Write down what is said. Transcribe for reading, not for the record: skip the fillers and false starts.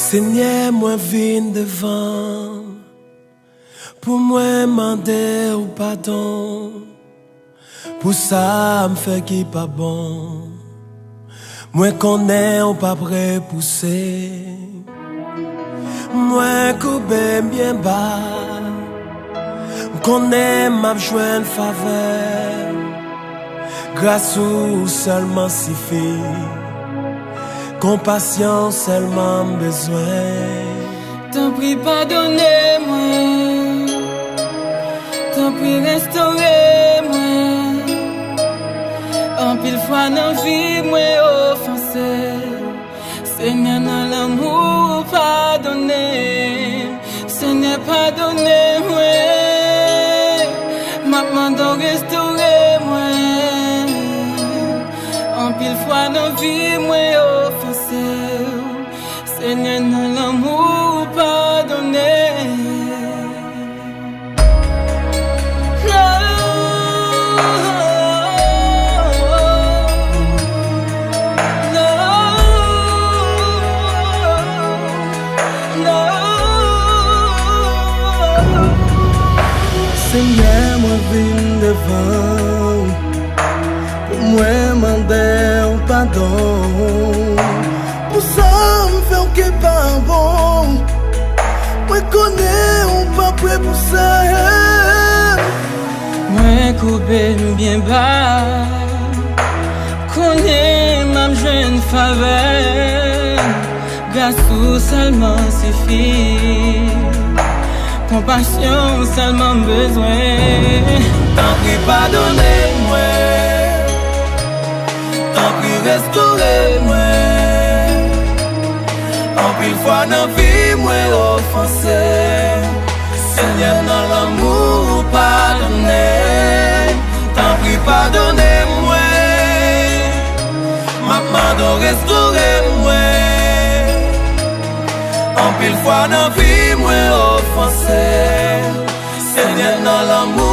Seigneur, moi vin devant, pour moi demander au pardon, pour ça me fait qui pas bon. Moi connais ou pas prêt pousser, moi coupé bien bas, connais m'a joint faveur, grâce ou seulement suffit. Compassion seulement besoin. T'en prie pardonnez-moi, t'en prie restaurez-moi. En pile fois dans vie moi offensé, Seigneur dans l'amour pardonnez, Seigneur pardonnez-moi. Maman donc restaurez-moi. En pile fois dans vie moi offensé, Seigneur dans l'amour pardonnez. Seigneur, moi vin devant, pour moi demander un pardon, pour ça me fait que pas bon. Moi connais ou pas prêt pour ça. Moi coupé bien bas, connais ma jeune faveur, grâce ou seulement suffit. Compassion seulement besoin. T'en prie pardonnez-moi, t'en prie restaurez-moi. En pile fois dans vie moi offensé, Seigneur dans l'amour pardonnez. T'en prie pardonnez-moi, maman donc restaurez-moi. En pile fois dans vie moi offensé, Seigneur dans l'amour